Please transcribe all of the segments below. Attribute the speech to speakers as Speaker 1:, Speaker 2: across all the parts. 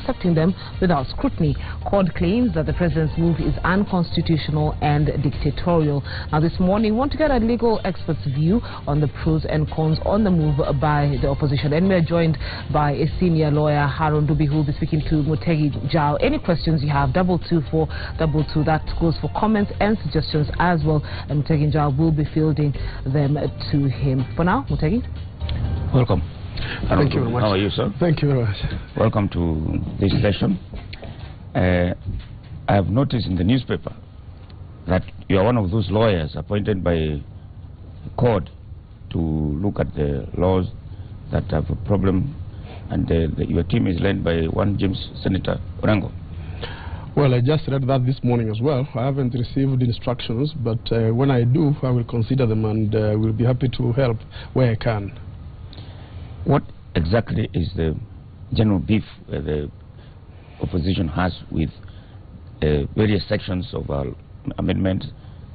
Speaker 1: accepting them without scrutiny. CORD claims that the president's move is unconstitutional and dictatorial. Now, this morning, we want to get a legal expert's view on the pros and cons on the move by the opposition. And we are joined by a senior lawyer, Haron Dubi, who will be speaking to Mutegi Njau. Any questions you have, 22422, that goes for comments and suggestions as well. And Mutegi Njau will be fielding them to him. For now, Mutegi.
Speaker 2: Welcome.
Speaker 3: Thank you very much.
Speaker 2: How are you, sir?
Speaker 3: Thank you very much.
Speaker 2: Welcome to this session. I have noticed in the newspaper that you are one of those lawyers appointed by CORD to look at the laws that have a problem, and your team is led by one James Senator Orengo.
Speaker 3: Well, I just read that this morning as well. I haven't received instructions, but when I do, I will consider them and will be happy to help where I can.
Speaker 2: What exactly is the general beef the opposition has with various sections of our amendments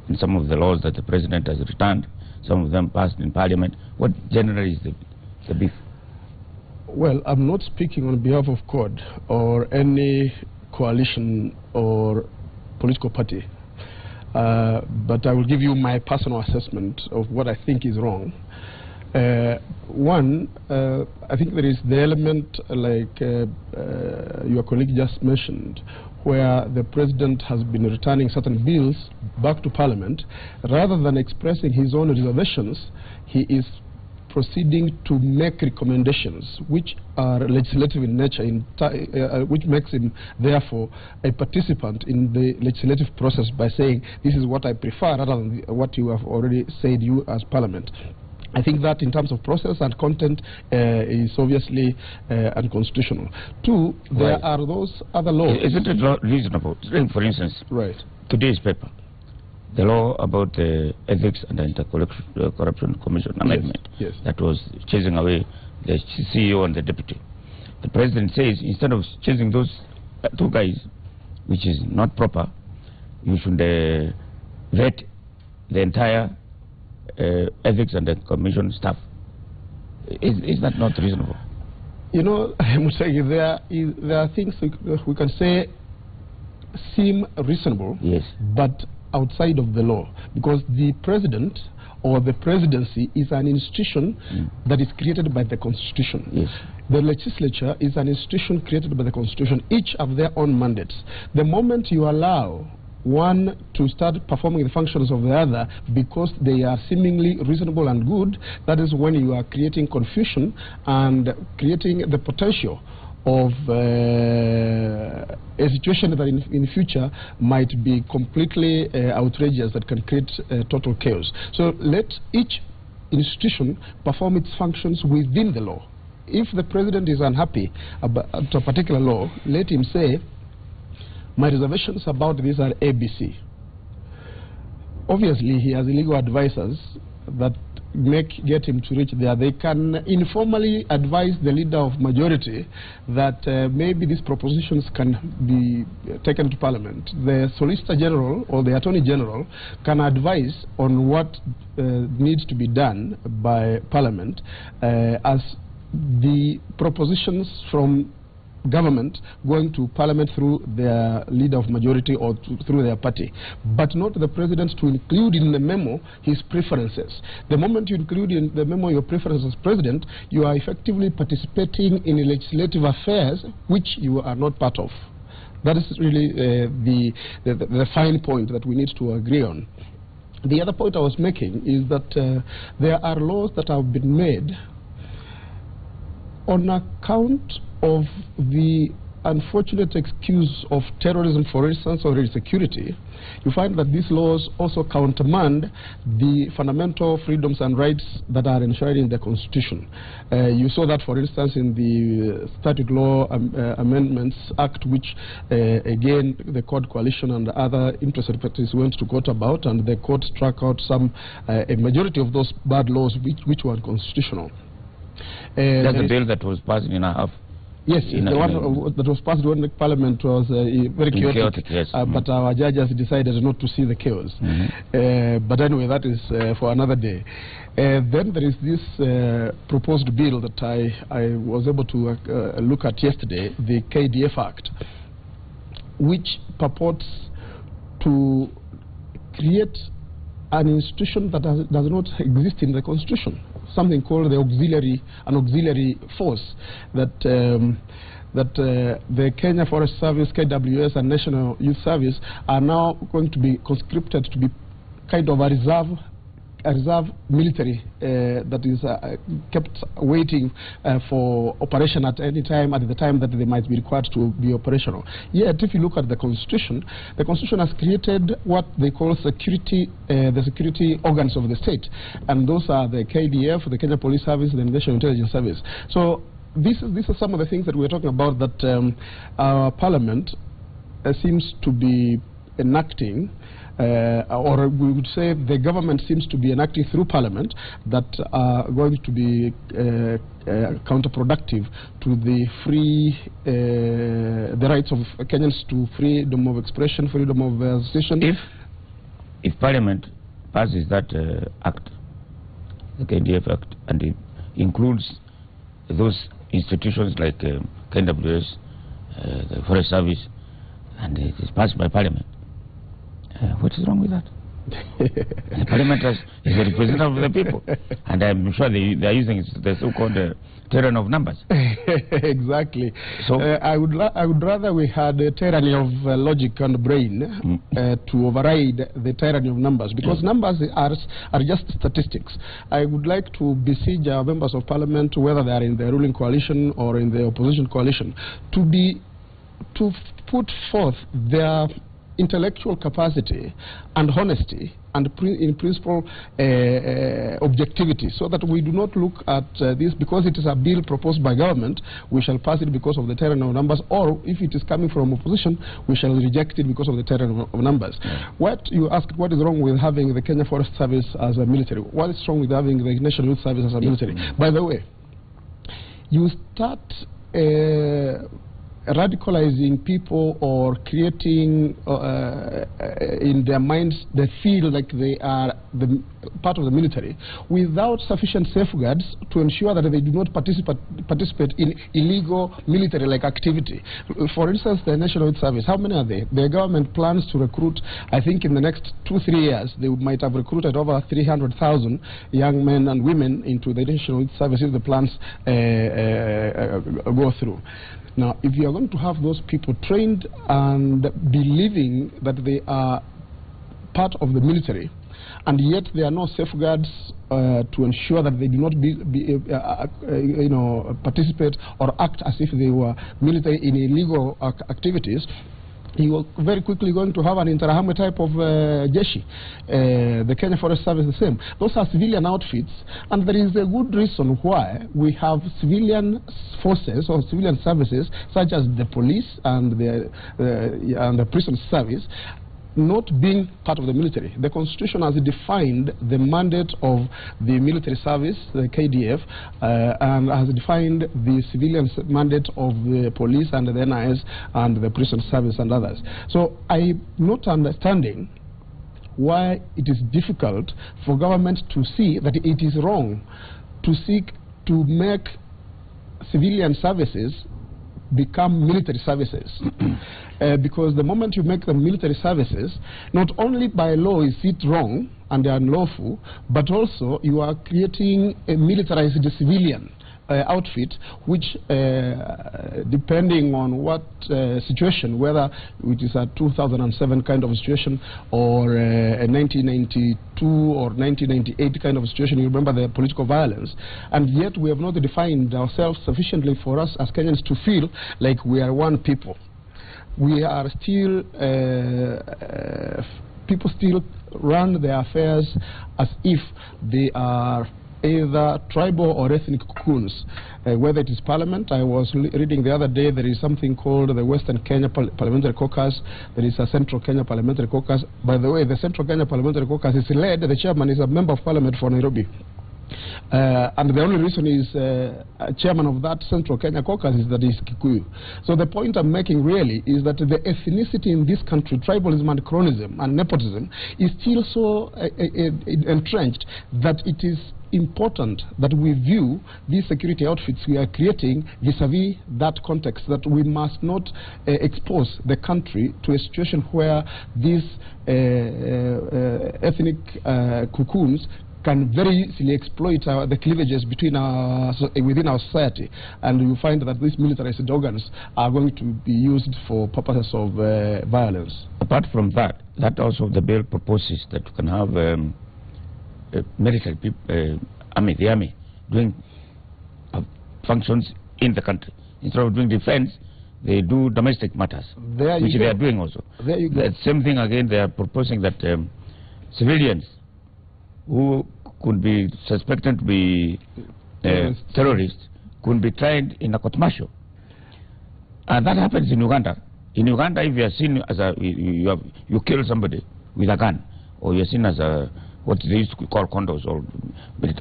Speaker 2: and some of the laws that the president has returned, some of them passed in parliament? What generally is the beef?
Speaker 3: Well, I'm not speaking on behalf of CORD or any coalition or political party, but I will give you my personal assessment of what I think is wrong. One, I think there is the element like your colleague just mentioned, where the president has been returning certain bills back to parliament. Rather than expressing his own reservations, he is proceeding to make recommendations which are legislative in nature, which makes him therefore a participant in the legislative process by saying this is what I prefer rather than what you have already said you as parliament. I think that in terms of process and content is obviously unconstitutional. Two, there are those other laws.
Speaker 2: Isn't it reasonable? For instance,
Speaker 3: right.
Speaker 2: Today's paper, the law about the Ethics and Anti-Corruption Commission amendment,
Speaker 3: yes.
Speaker 2: That was chasing away the CEO and the deputy. The president says instead of chasing those two guys, which is not proper, you should vet the entire ethics and the commission staff. Is that not reasonable?
Speaker 3: You know, I must say there are things we can say seem reasonable,
Speaker 2: yes,
Speaker 3: but outside of the law, because the president or the presidency is an institution that is created by the Constitution.
Speaker 2: Yes.
Speaker 3: The legislature is an institution created by the Constitution. Each have their own mandates. The moment you allow one to start performing the functions of the other because they are seemingly reasonable and good, that is when you are creating confusion and creating the potential of a situation that in future might be completely outrageous, that can create total chaos. So let each institution perform its functions within the law. If the president is unhappy about a particular law, let him say, my reservations about this are ABC. Obviously, he has legal advisors that get him to reach there. They can informally advise the leader of majority that maybe these propositions can be taken to parliament. The Solicitor General or the Attorney General can advise on what needs to be done by parliament as the propositions from government going to parliament through their leader of majority or through their party, but not the president to include in the memo his preferences. The moment you include in the memo your preferences as president, you are effectively participating in legislative affairs which you are not part of. That is really the fine point that we need to agree on. The other point I was making is that there are laws that have been made on account of the unfortunate excuse of terrorism, for instance, or insecurity. You find that these laws also countermand the fundamental freedoms and rights that are enshrined in the Constitution. You saw that, for instance, in the Statute Law Amendments Act, which, again, the CORD coalition and other interested parties went to court about, and the court struck out a majority of those bad laws which were unconstitutional.
Speaker 2: That's the bill that was passed in a half.
Speaker 3: Yes, the one that was passed when the Parliament was very chaotic.
Speaker 2: Yes.
Speaker 3: But our judges decided not to see the chaos. But anyway, that is for another day. Then there is this proposed bill that I was able to look at yesterday, the KDF Act, which purports to create an institution that does not exist in the Constitution, something called an auxiliary force that the Kenya Forest Service, KWS, and National Youth Service are now going to be conscripted to be kind of a reserve military that is kept waiting for operation at any time, at the time that they might be required to be operational. Yet, if you look at the Constitution has created what they call the security organs of the state, and those are the KDF, the Kenya Police Service, the National Intelligence Service. So these are some of the things that we're talking about that our Parliament seems to be enacting, or we would say the government seems to be enacting through Parliament, that are going to be counterproductive to the the rights of Kenyans to freedom of expression, freedom of association.
Speaker 2: If Parliament passes that act, the KDF Act, and it includes those institutions like KWS, the Forest Service, and it is passed by Parliament, what is wrong with that? The Parliament is a representative of the people, and I'm sure they are using the so-called tyranny of numbers.
Speaker 3: Exactly.
Speaker 2: So
Speaker 3: I would rather we had a tyranny of logic and brain to override the tyranny of numbers, because numbers are just statistics. I would like to beseech our members of Parliament, whether they are in the ruling coalition or in the opposition coalition, to put forth their intellectual capacity and honesty and in principle objectivity, so that we do not look at this because it is a bill proposed by government, we shall pass it because of the tyranny of numbers, or if it is coming from opposition, we shall reject it because of the tyranny of numbers. What you asked, what is wrong with having the Kenya Forest Service as a military? What is wrong with having the National Youth Service as a military? By the way, you start radicalizing people or creating in their minds they feel like they are the part of the military without sufficient safeguards to ensure that they do not participate in illegal military-like activity. For instance, the National Youth Service, how many are they? The government plans to recruit, I think in the next 2-3 years, they might have recruited over 300,000 young men and women into the National Youth Service if the plans go through. Now, if you are going to have those people trained and believing that they are part of the military, and yet there are no safeguards to ensure that they do not participate or act as if they were military in illegal activities, you are very quickly going to have an Interahamwe type of jeshi. The Kenya Forest Service the same. Those are civilian outfits, and there is a good reason why we have civilian forces or civilian services such as the police and the prison service not being part of the military. The Constitution has defined the mandate of the military service, the KDF, and has defined the civilian mandate of the police and the NIS and the prison service and others. So I'm not understanding why it is difficult for government to see that it is wrong to seek to make civilian services become military services. Because the moment you make them military services, not only by law is it wrong and unlawful, but also you are creating a militarized civilian outfit, which depending on what situation, whether it is a 2007 kind of situation or a 1992 or 1998 kind of situation, you remember the political violence, and yet we have not defined ourselves sufficiently for us as Kenyans to feel like we are one people. We are still, people still run their affairs as if they are either tribal or ethnic cocoons, whether it is Parliament. I was reading the other day, there is something called the Western Kenya Parliamentary Caucus, there is a Central Kenya Parliamentary Caucus. By the way, the Central Kenya Parliamentary Caucus is led, the chairman is a member of Parliament for Nairobi. And the only reason is chairman of that Central Kenya caucus is that he's Kikuyu. So the point I'm making really is that the ethnicity in this country, tribalism and cronyism and nepotism, is still so entrenched that it is important that we view these security outfits we are creating vis-a-vis that context, that we must not expose the country to a situation where these ethnic cocoons can very easily exploit the cleavages between within our society, and you find that these militarized organs are going to be used for purposes of violence.
Speaker 2: Apart from that, also the bill proposes that you can have military people, the army, doing functions in the country. Instead of doing defense, they do domestic matters, which they are doing also.
Speaker 3: There you go.
Speaker 2: The same thing again, they are proposing that civilians who could be suspected to be terrorists could be tried in a court martial. And that happens in Uganda. In Uganda, if you are seen as you kill somebody with a gun, or you are seen as what they used to call condos, or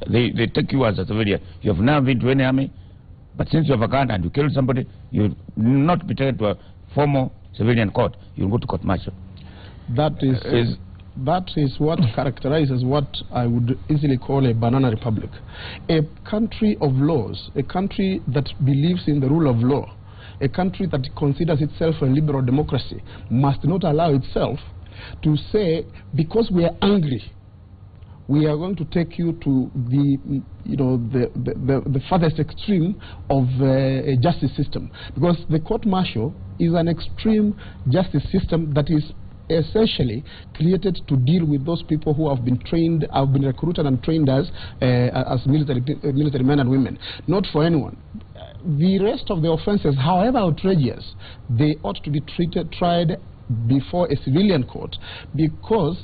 Speaker 2: they take you as a civilian. You have never been to any army, but since you have a gun and you kill somebody, you will not be taken to a formal civilian court. You will go to court martial.
Speaker 3: That is what characterizes what I would easily call a banana republic. A country of laws, a country that believes in the rule of law, a country that considers itself a liberal democracy, must not allow itself to say, because we are angry, we are going to take you to the farthest extreme of a justice system. Because the court martial is an extreme justice system that is essentially created to deal with those people who have been trained, have been recruited and trained as military men and women, not for anyone. The rest of the offenses, however outrageous, they ought to be tried before a civilian court, because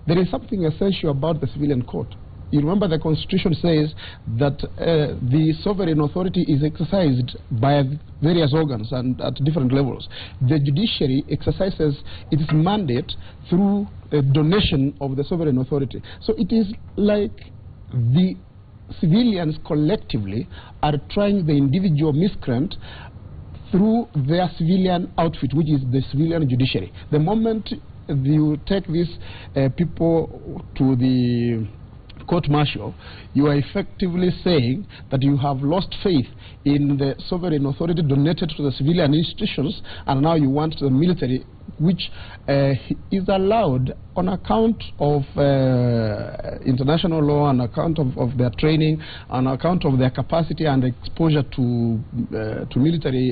Speaker 3: there is something essential about the civilian court. You remember the Constitution says that the sovereign authority is exercised by various organs and at different levels. The judiciary exercises its mandate through a donation of the sovereign authority. So it is like the civilians collectively are trying the individual miscreant through their civilian outfit, which is the civilian judiciary. The moment you take these people to the court martial, you are effectively saying that you have lost faith in the sovereign authority donated to the civilian institutions, and now you want the military, which is allowed on account of international law, on account of their training, on account of their capacity and exposure to military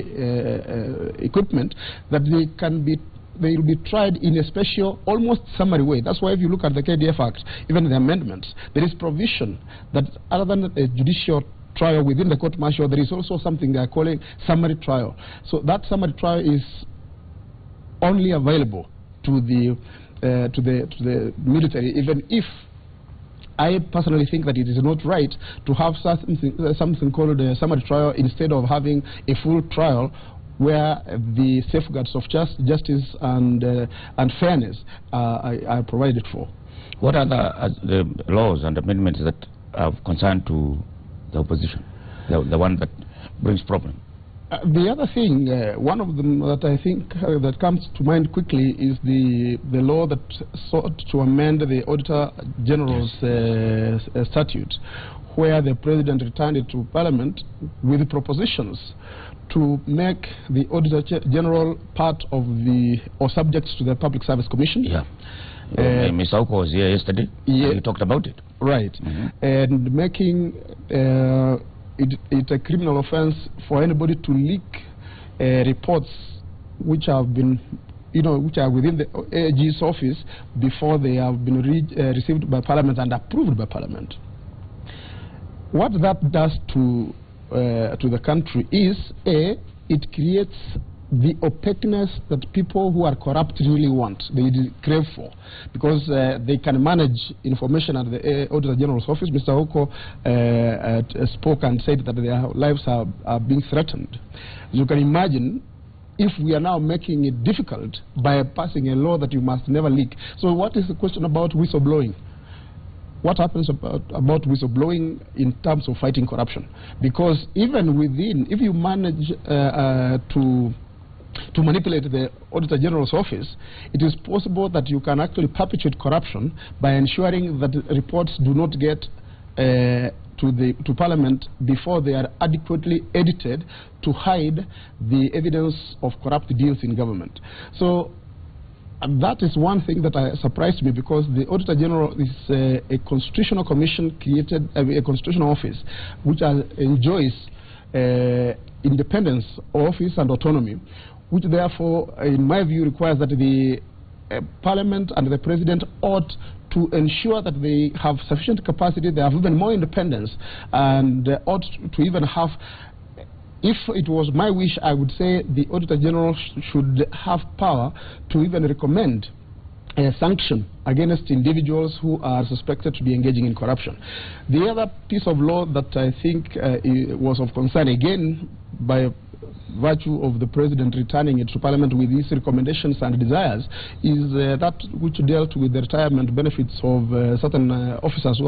Speaker 3: equipment, that they will be tried in a special, almost summary way. That's why if you look at the KDF Act, even the amendments, there is provision that other than a judicial trial within the court martial, there is also something they are calling summary trial. So that summary trial is only available to the military, even if I personally think that it is not right to have something called a summary trial instead of having a full trial, where the safeguards of justice and fairness are provided for.
Speaker 2: What are the laws and amendments that are concerned to the opposition, the one that brings problem?
Speaker 3: The other thing, one of them that I think that comes to mind quickly is the law that sought to amend the Auditor General's statute, where the President returned it to Parliament with propositions to make the Auditor General part of or subject to the Public Service Commission.
Speaker 2: Yeah. Mr. Oko was here yesterday. Yeah. He talked about it.
Speaker 3: Right. And making it a criminal offense for anybody to leak reports which have been, which are within the AG's office before they have been received by Parliament and approved by Parliament. What that does to the country is, it creates the opaqueness that people who are corrupt really want, they crave for, because they can manage information at the Auditor General's office. Mr. Oko spoke and said that their lives are being threatened. As you can imagine, if we are now making it difficult by passing a law that you must never leak. So what is the question about whistleblowing? what happens about whistleblowing in terms of fighting corruption. Because even within, if you manage to manipulate the Auditor General's office, it is possible that you can actually perpetuate corruption by ensuring that reports do not get to Parliament before they are adequately edited to hide the evidence of corrupt deals in government. So that is one thing that surprised me, because the Auditor General is a constitutional commission created, a constitutional office which enjoys independence, office and autonomy, which therefore, in my view, requires that the Parliament and the President ought to ensure that they have sufficient capacity, they have even more independence, and ought to even have, if it was my wish, I would say the Auditor General should have power to even recommend a sanction against individuals who are suspected to be engaging in corruption. The other piece of law that I think was of concern, again, by virtue of the President returning it to Parliament with his recommendations and desires, is that which dealt with the retirement benefits of certain officers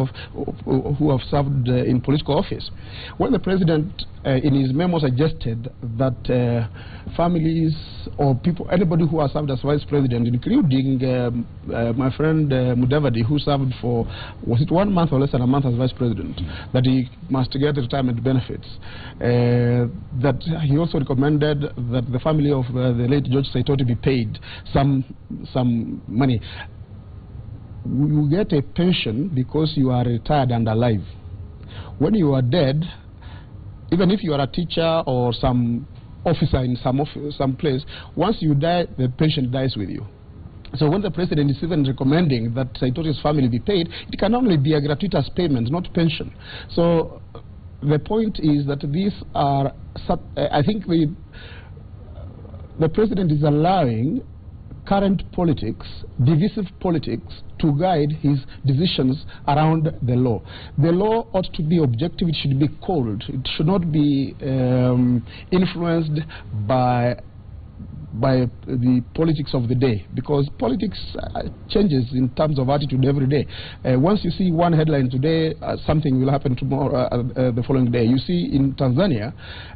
Speaker 3: who have served in political office. When the President in his memo suggested that families or people, anybody who has served as Vice President, including my friend Mudavadi, who served for, was it 1 month or less than a month as Vice President, that he must get retirement benefits. That he also recommended that the family of the late George Saitoti be paid some money. You get a pension because you are retired and alive. When you are dead, even if you are a teacher or some officer in some place, once you die, the pension dies with you. So when the President is even recommending that Saitoti's family be paid, it can only be a gratuitous payment, not pension. So the point is that these are, I think the President is allowing current politics, divisive politics, to guide his decisions around the law. The law ought to be objective, it should be cold, it should not be influenced by the politics of the day, because politics changes in terms of attitude every day. Once you see one headline today, something will happen tomorrow, the following day. You see in Tanzania,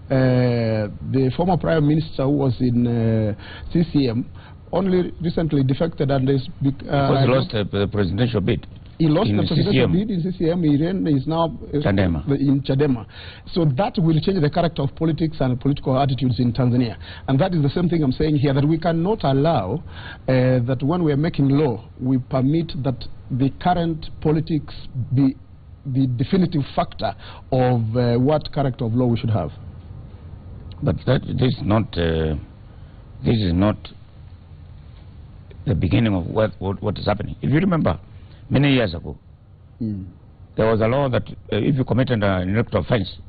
Speaker 3: the former Prime Minister who was in CCM only recently defected and is
Speaker 2: because he lost the presidential bid.
Speaker 3: He lost the presidential bid in CCM. He is now in Chadema. So that will change the character of politics and political attitudes in Tanzania. And that is the same thing I'm saying here, that we cannot allow that when we are making law, we permit that the current politics be the definitive factor of what character of law we should have.
Speaker 2: But this is not the beginning of what is happening. If you remember, many years ago, there was a law that if you committed an electoral offense,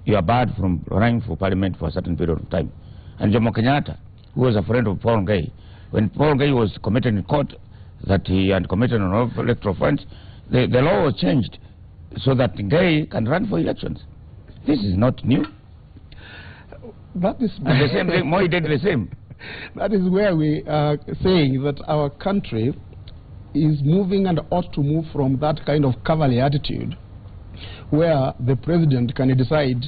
Speaker 2: you are barred from running for Parliament for a certain period of time. And Jomo Kenyatta, who was a friend of Paul Ngai, when Paul Ngai was committed in court that he had committed an electoral offense, the law was changed so that Ngai can run for elections. This is not new.
Speaker 3: That is
Speaker 2: and the same thing, Moi did the same.
Speaker 3: That is where we are saying that our country is moving and ought to move from that kind of cavalier attitude where the President can decide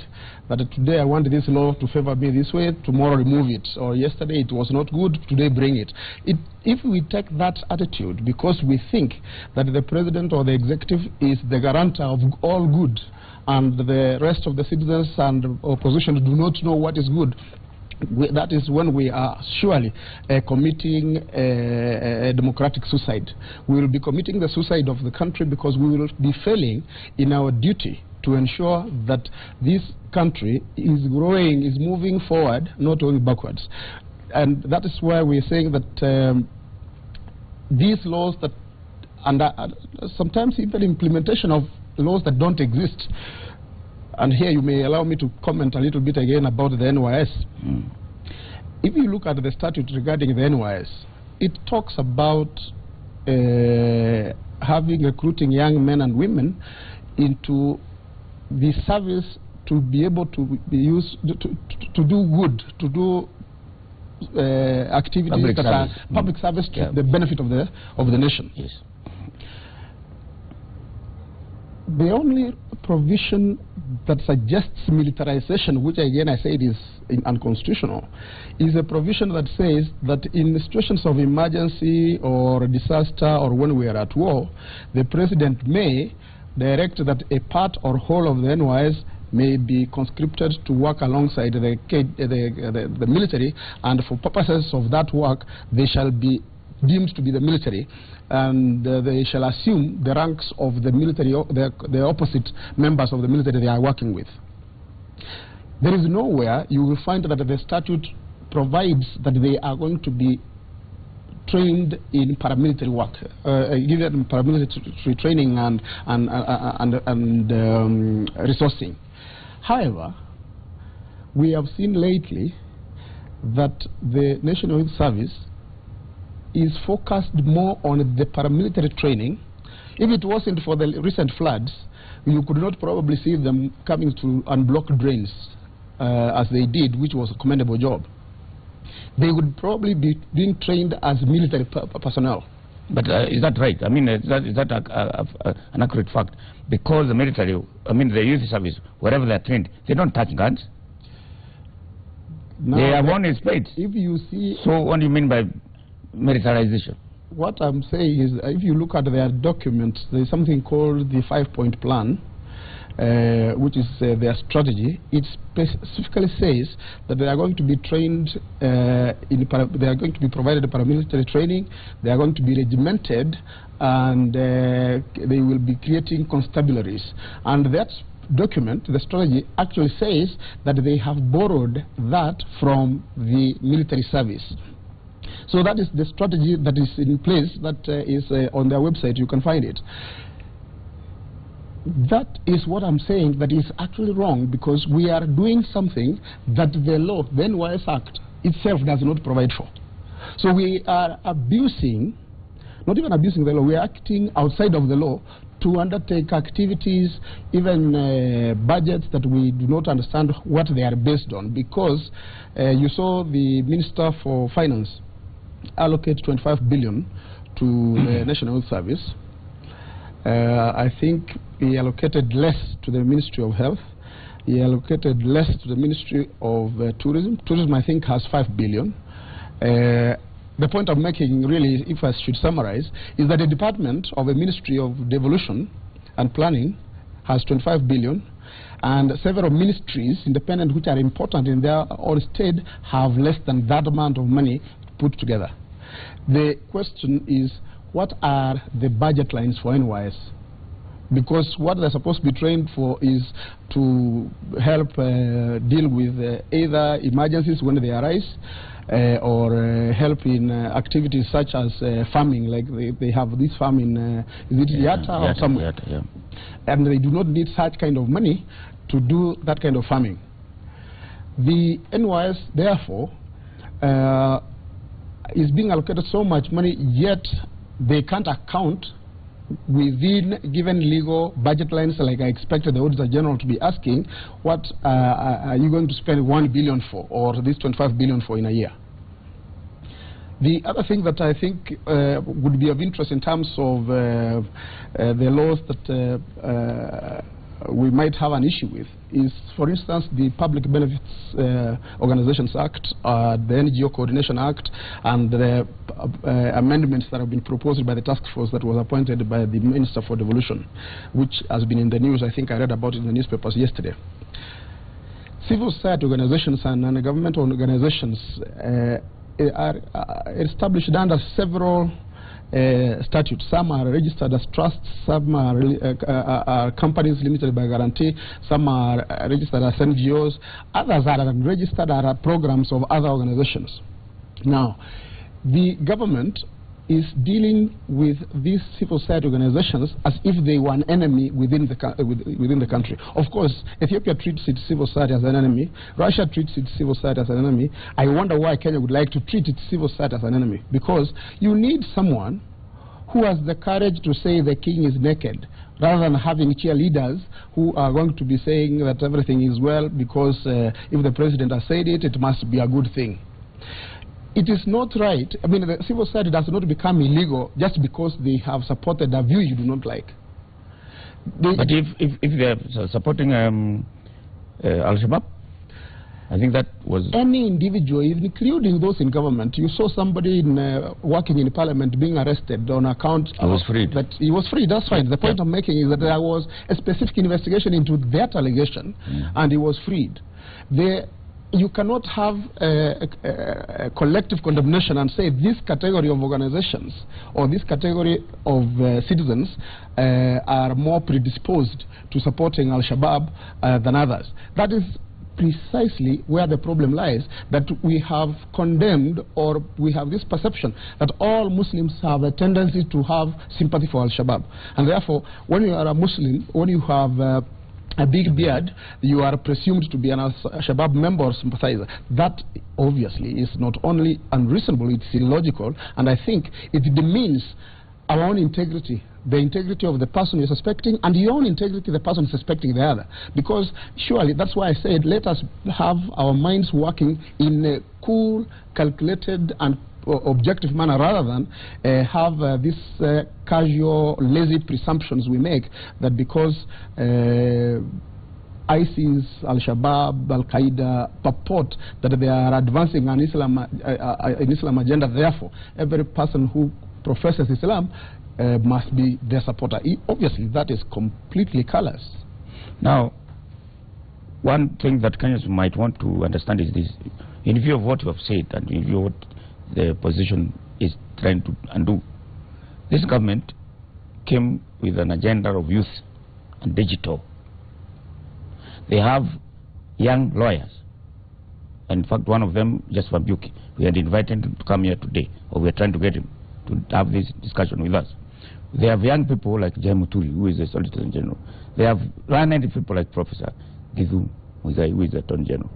Speaker 3: that today I want this law to favor me this way, tomorrow remove it, or yesterday it was not good, today bring it. If we take that attitude because we think that the President or the executive is the guarantor of all good and the rest of the citizens and opposition do not know what is good, that is when we are surely committing a democratic suicide. We will be committing the suicide of the country because we will be failing in our duty to ensure that this country is growing, is moving forward, not only backwards. And that is why we are saying that these laws that, and sometimes even implementation of laws that don't exist. And here you may allow me to comment a little bit again about the NYS. If you look at the statute regarding the NYS, it talks about recruiting young men and women into the service to be able to be used to do good, to do activities that are public service to the benefit of the nation.
Speaker 2: Yes.
Speaker 3: The only provision that suggests militarization, which again I said is unconstitutional, is a provision that says that in situations of emergency or disaster or when we are at war, the president may direct that a part or whole of the NYS may be conscripted to work alongside the military, and for purposes of that work they shall be deemed to be the military, and they shall assume the ranks of the military, the opposite members of the military they are working with. There is nowhere you will find that the statute provides that they are going to be trained in paramilitary work, given paramilitary training and resourcing. However, we have seen lately that the National Youth Service is focused more on the paramilitary training. If it wasn't for the recent floods, you could not probably see them coming to unblock drains as they did, which was a commendable job. They would probably be being trained as military personnel.
Speaker 2: But is that right? I mean, is that an accurate fact? Because the military, I mean, the youth service, wherever they're trained, they don't touch guns.
Speaker 3: Now,
Speaker 2: they have only spades.
Speaker 3: If you see...
Speaker 2: So what do you mean by militarization?
Speaker 3: What I'm saying is, if you look at their documents, there's something called the 5-point plan, which is their strategy. It specifically says that they are going to be trained, they are going to be provided paramilitary training, they are going to be regimented, and they will be creating constabularies. And that document, the strategy, actually says that they have borrowed that from the military service. So that is the strategy that is in place, that is on their website. You can find it. That is what I'm saying that is actually wrong, because we are doing something that the law, the NYS Act itself, does not provide for. So we are abusing, not even abusing the law, we are acting outside of the law to undertake activities, even budgets that we do not understand what they are based on, because you saw the Minister for Finance allocate 25 billion to the National Youth Service. I think he allocated less to the Ministry of Health. He allocated less to the Ministry of Tourism. Tourism, I think, has 5 billion. The point I'm making, really, if I should summarize, is that the Department of the Ministry of Devolution and Planning has 25 billion, and several ministries, independent, which are important in their own state, have less than that amount of money put together. The question is, what are the budget lines for NYS? Because what they're supposed to be trained for is to help deal with either emergencies when they arise, or help in activities such as farming, like they have this farm in, is it Yatta or somewhere?
Speaker 2: Yatta, yeah.
Speaker 3: And they do not need such kind of money to do that kind of farming. The NYS, therefore, is being allocated so much money, yet they can't account within given legal budget lines, like I expected the Auditor General to be asking, what are you going to spend 1 billion for, or this 25 billion for in a year? The other thing that I think would be of interest in terms of the laws that we might have an issue with is, for instance, the Public Benefits Organizations Act, the NGO Coordination Act, and the amendments that have been proposed by the task force that was appointed by the Minister for Devolution, which has been in the news. I think I read about it in the newspapers yesterday. Civil society organizations and governmental organizations are established under several statutes. Some are registered as trusts, some are companies limited by guarantee, some are registered as NGOs, others are unregistered, are programs of other organizations. Now, the government is dealing with these civil society organizations as if they were an enemy within the country. Of course, Ethiopia treats its civil society as an enemy. Russia treats its civil society as an enemy. I wonder why Kenya would like to treat its civil society as an enemy. Because you need someone who has the courage to say the king is naked, rather than having cheerleaders who are going to be saying that everything is well because if the president has said it, it must be a good thing. It is not right. I mean, the civil society does not become illegal just because they have supported a view you do not like.
Speaker 2: But if they are supporting Al-Shabaab, I think that was...
Speaker 3: Any individual, including those in government, you saw somebody working in parliament being arrested on account...
Speaker 2: He was freed.
Speaker 3: That he was free, that's right. The point I'm making is that there was a specific investigation into that allegation, and he was freed. You cannot have a collective condemnation and say this category of organizations or this category of citizens are more predisposed to supporting Al-Shabaab than others. That is precisely where the problem lies, that we have condemned, or we have this perception that all Muslims have a tendency to have sympathy for Al-Shabaab. And therefore, when you are a Muslim, when you have a big beard, you are presumed to be an Al-Shabaab member or sympathizer. That obviously is not only unreasonable, it's illogical, and I think it demeans our own integrity, the integrity of the person you're suspecting, and your own integrity, the person suspecting the other. Because surely, that's why I said, let us have our minds working in a cool, calculated, and objective manner, rather than have this casual, lazy presumptions we make that because ISIS, Al-Shabaab, Al-Qaeda purport that they are advancing an Islam agenda, therefore every person who professes Islam must be their supporter. Obviously, that is completely callous.
Speaker 2: Now, one thing that Kenyans might want to understand is this: in view of what you have said, and in view of what the opposition is trying to undo, this government came with an agenda of youth and digital. They have young lawyers. In fact, one of them, just Fabiuki, we had invited him to come here today, or we are trying to get him to have this discussion with us. They have young people like Jai Muturi, who is the Solicitor General. They have learned people like Professor Gizu, who is the Attorney General.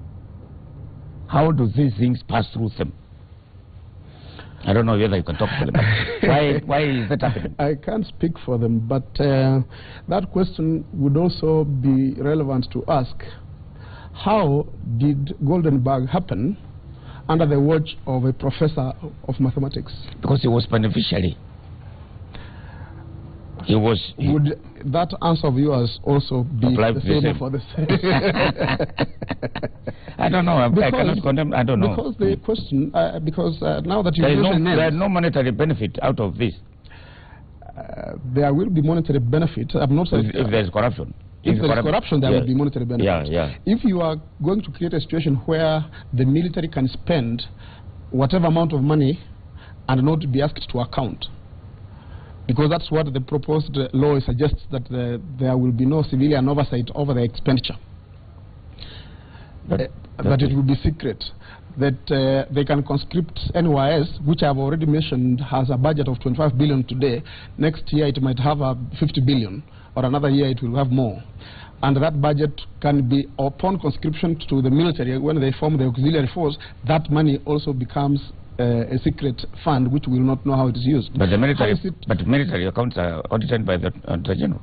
Speaker 2: How do these things pass through them? I don't know whether you can talk to them. Why is that happening?
Speaker 3: I can't speak for them, but that question would also be relevant to ask. How did Goldenberg happen under the watch of a professor of mathematics?
Speaker 2: Because he was beneficiary.
Speaker 3: Would that answer of yours also be the same for the same?
Speaker 2: I don't know. I cannot condemn. I don't know.
Speaker 3: Because the question, now that you
Speaker 2: there is no monetary benefit out of this.
Speaker 3: There will be monetary benefit. I'm not saying
Speaker 2: if there is corruption.
Speaker 3: If there is corruption, there will be monetary benefit.
Speaker 2: Yeah.
Speaker 3: If you are going to create a situation where the military can spend whatever amount of money and not be asked to account, because that's what the proposed law suggests, that there will be no civilian oversight over the expenditure. That it will be secret. That they can conscript NYS, which I've already mentioned has a budget of 25 billion today. Next year it might have 50 billion, or another year it will have more. And that budget can be, upon conscription to the military, when they form the auxiliary force, that money also becomes a secret fund which we will not know how it is used.
Speaker 2: But the military accounts are audited by the Attorney General.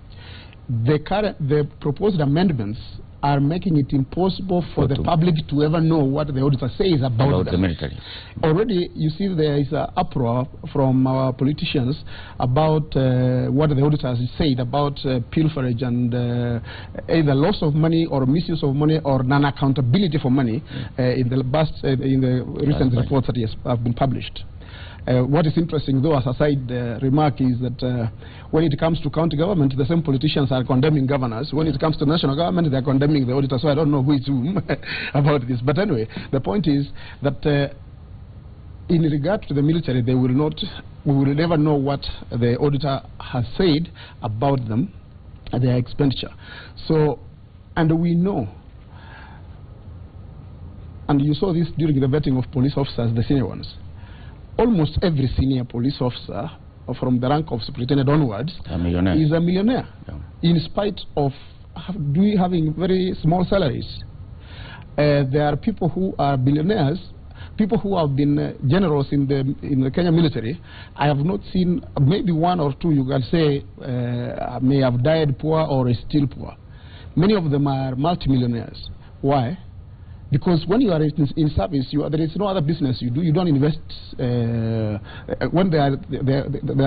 Speaker 3: The proposed amendments are making it impossible for the public to ever know what the auditor says about
Speaker 2: the military.
Speaker 3: Already, you see, there is an uproar from our politicians about what the auditors said about pilferage and either loss of money or misuse of money or non-accountability for money in the recent reports that have been published. What is interesting, though, as a side remark, is that when it comes to county government, the same politicians are condemning governors. When it comes to national government, they are condemning the auditor. So I don't know who is whom about this. But anyway, the point is that in regard to the military, we will never know what the auditor has said about them, their expenditure. So, and we know, and you saw this during the vetting of police officers, the senior ones. Almost every senior police officer, from the rank of superintendent onwards, is a millionaire, in spite of having very small salaries. There are people who are billionaires, people who have been generals in the Kenya military. I have not seen, maybe one or two you can say may have died poor or is still poor. Many of them are multimillionaires. Why? Because when you are in service, there is no other business you do. You don't invest. When they are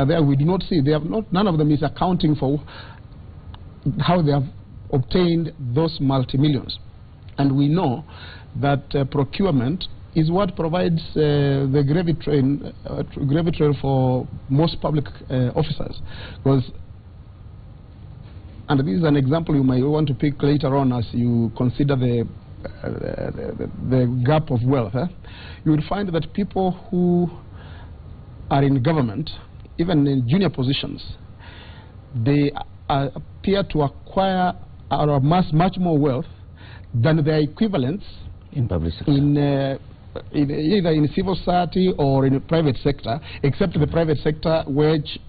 Speaker 3: there, we do not see. None of them is accounting for how they have obtained those multi-millions. And we know that procurement is what provides the gravy train for most public officers. Because, and this is an example you might want to pick later on as you consider the gap of wealth. You will find that people who are in government, even in junior positions, they appear to acquire or amass much more wealth than their equivalents
Speaker 2: in public sector,
Speaker 3: either in civil society or in the private sector, except the private sector, which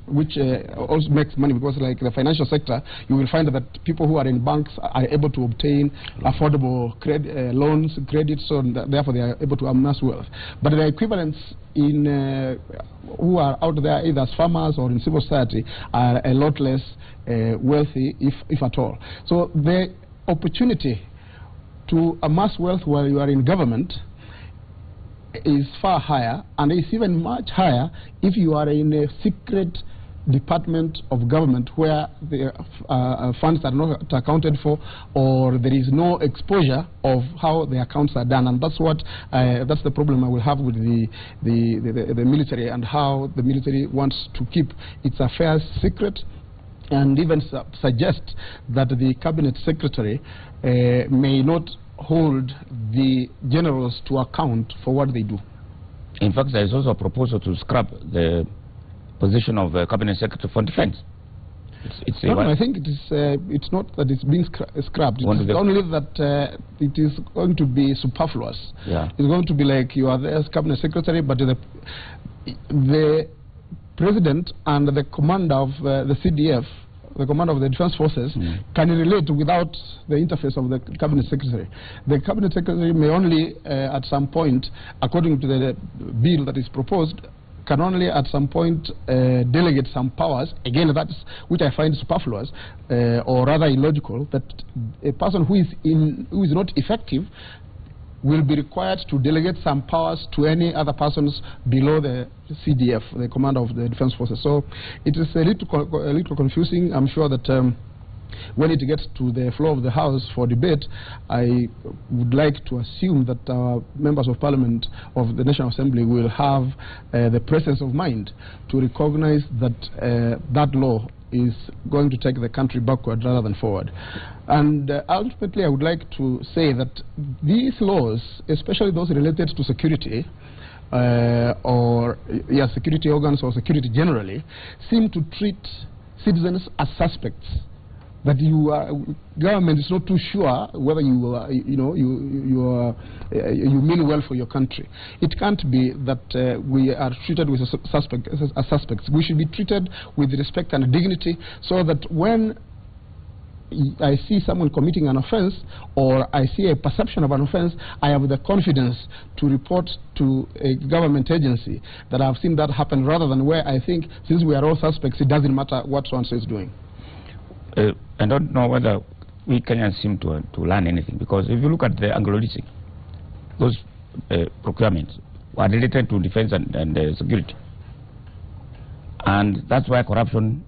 Speaker 3: also makes money, because like the financial sector, you will find that people who are in banks are able to obtain affordable loans, credits, so therefore they are able to amass wealth. But the equivalents in who are out there, either as farmers or in civil society, are a lot less wealthy, if at all. So the opportunity to amass wealth while you are in government is far higher, and it's even much higher if you are in a secret department of government where the funds are not accounted for, or there is no exposure of how the accounts are done. And that's what that's the problem I will have with the military, and how the military wants to keep its affairs secret, and even suggest that the cabinet secretary may not hold the generals to account for what they do.
Speaker 2: In fact, there is also a proposal to scrap the position of cabinet secretary for defense.
Speaker 3: No, I think it is. It's not that it's being scrapped. It's only that it is going to be superfluous.
Speaker 2: Yeah.
Speaker 3: It's going to be like you are there as cabinet secretary, but the president and the commander of the CDF, the commander of the defense forces, can relate without the interface of the cabinet secretary. The cabinet secretary may only, at some point, according to the bill that is proposed, can only at some point delegate some powers. Again, that's which I find superfluous, or rather illogical, that a person who is not effective will be required to delegate some powers to any other persons below the CDF, the commander of the defense forces. So it is a little confusing. I'm sure that when it gets to the floor of the House for debate, I would like to assume that our members of Parliament of the National Assembly will have the presence of mind to recognize that that law is going to take the country backward rather than forward. And ultimately, I would like to say that these laws, especially those related to security, or security organs or security generally, seem to treat citizens as suspects. That government is not too sure whether you mean well for your country. It can't be that we are treated with as suspects. We should be treated with respect and dignity, so that when I see someone committing an offense, or I see a perception of an offense, I have the confidence to report to a government agency that I've seen that happen, rather than where I think, since we are all suspects, it doesn't matter what so-and-so is doing.
Speaker 2: I don't know whether we Kenyans seem to learn anything, because if you look at the Anglo-Leasing, those procurements are related to defense and security. And that's why corruption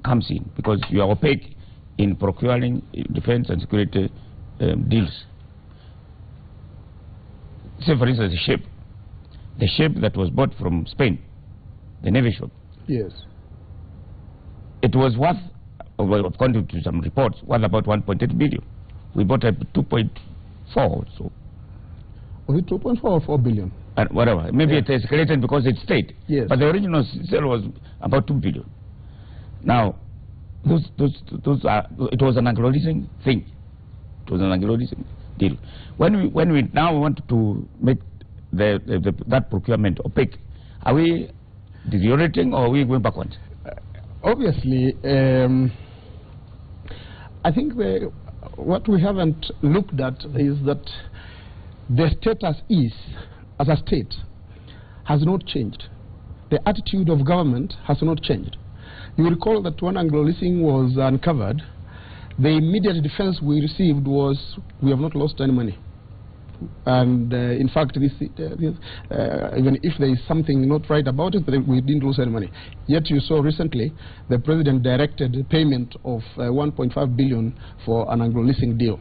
Speaker 2: comes in, because you are opaque in procuring defense and security deals. Say, for instance, the ship that was bought from Spain, the Navy ship.
Speaker 3: Yes.
Speaker 2: It was worth, well, according to some reports, worth about 1.8 billion. We bought a 2.4 or so.
Speaker 3: Was it 2.4 or 4 billion?
Speaker 2: And whatever. Maybe it escalated because it's state.
Speaker 3: Yes.
Speaker 2: But the original sale was about 2 billion. Now, it was an Anglo-Leasing thing. It was an Anglo-Leasing deal. When we now want to make that procurement opaque, are we deteriorating, or are we going backwards?
Speaker 3: Obviously, I think what we haven't looked at is that the status as a state has not changed. The attitude of government has not changed. You recall that when Anglo-Leasing was uncovered, the immediate defense we received was, we have not lost any money. And in fact, even if there is something not right about it, we didn't lose any money. Yet you saw recently the president directed the payment of 1.5 billion for an Anglo-leasing deal.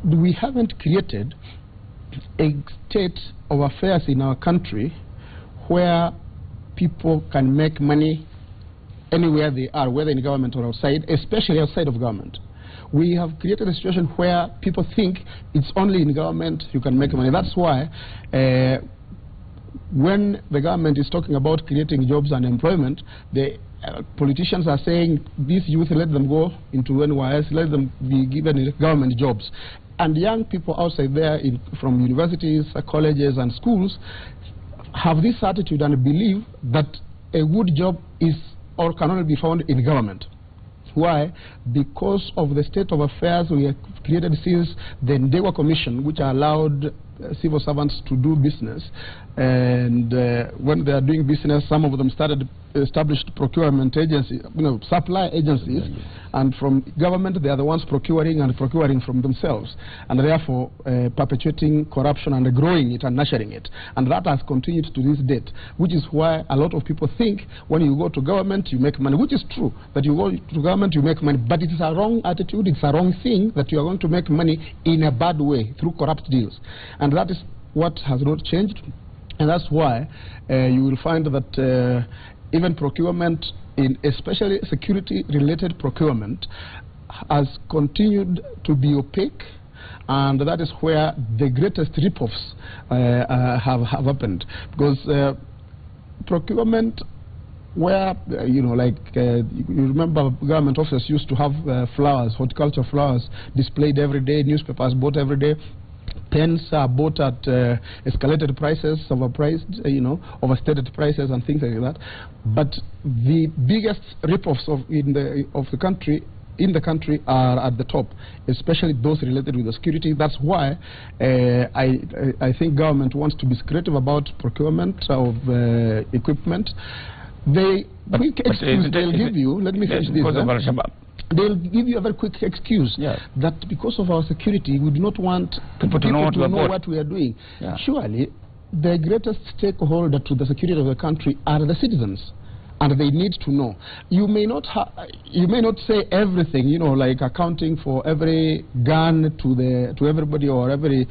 Speaker 3: We haven't created a state of affairs in our country where people can make money anywhere they are, whether in government or outside, especially outside of government. We have created a situation where people think it's only in government you can make money. That's why when the government is talking about creating jobs and employment, the politicians are saying these youth, let them go into NYS, let them be given government jobs. And young people outside there from universities, colleges and schools have this attitude and believe that a good job is or can only be found in government. Why? Because of the state of affairs we have created since the Ndegwa Commission, which allowed civil servants to do business. And when they are doing business, some of them established procurement agencies, supply agencies, and from government they are the ones procuring from themselves, and therefore perpetuating corruption and growing it and nurturing it. And that has continued to this date, which is why a lot of people think when you go to government you make money, which is true, that you go to government you make money, but it is a wrong attitude, it's a wrong thing that you are going to make money in a bad way through corrupt deals. And that is what has not changed. And that's why you will find that even procurement, especially security-related procurement, has continued to be opaque, and that is where the greatest rip-offs have happened. Because procurement, where, you remember government officers used to have flowers, horticulture flowers displayed every day, newspapers bought every day. Pens are bought at escalated prices, overpriced, overstated prices and things like that. But the biggest rip-offs in the country are at the top, especially those related with the security. That's why I think government wants to be creative about procurement of equipment. They'll give you, let me finish this. They'll give you a very quick excuse that because of our security, we do not want people to know what we are doing. Yeah. Surely, the greatest stakeholder to the security of the country are the citizens, and they need to know. You may not say everything, like accounting for every gun to everybody or every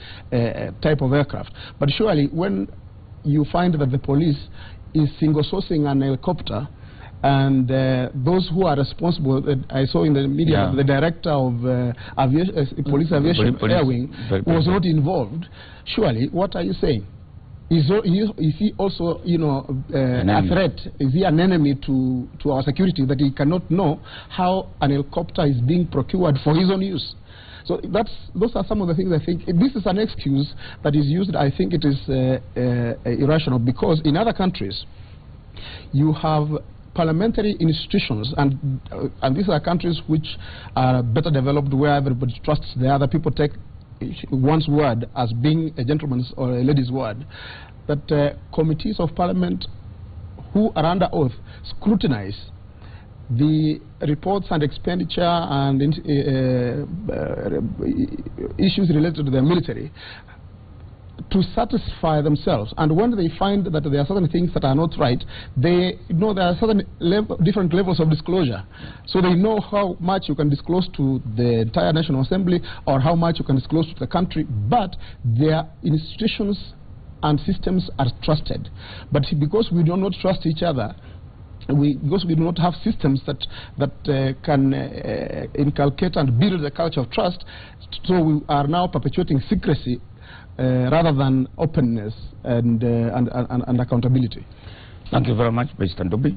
Speaker 3: type of aircraft. But surely, when you find that the police is single sourcing an helicopter, and those who are responsible, I saw in the media, the director of police aviation air wing was not involved. Surely, what are you saying? Is he also, a threat? Is he an enemy to our security that he cannot know how an helicopter is being procured for his own use? So those are some of the things I think. This is an excuse that is used. I think it is irrational, because in other countries, you have parliamentary institutions, and these are countries which are better developed, where everybody trusts the other. People take one's word as being a gentleman's or a lady's word. That committees of parliament who are under oath scrutinize the reports and expenditure and issues related to the military to satisfy themselves. And when they find that there are certain things that are not right, they know there are certain different levels of disclosure. So they know how much you can disclose to the entire National Assembly or how much you can disclose to the country, but their institutions and systems are trusted. But because we do not trust each other, because we do not have systems that can inculcate and build the culture of trust, so we are now perpetuating secrecy rather than openness and accountability.
Speaker 2: Thank you very much, President Ndubi.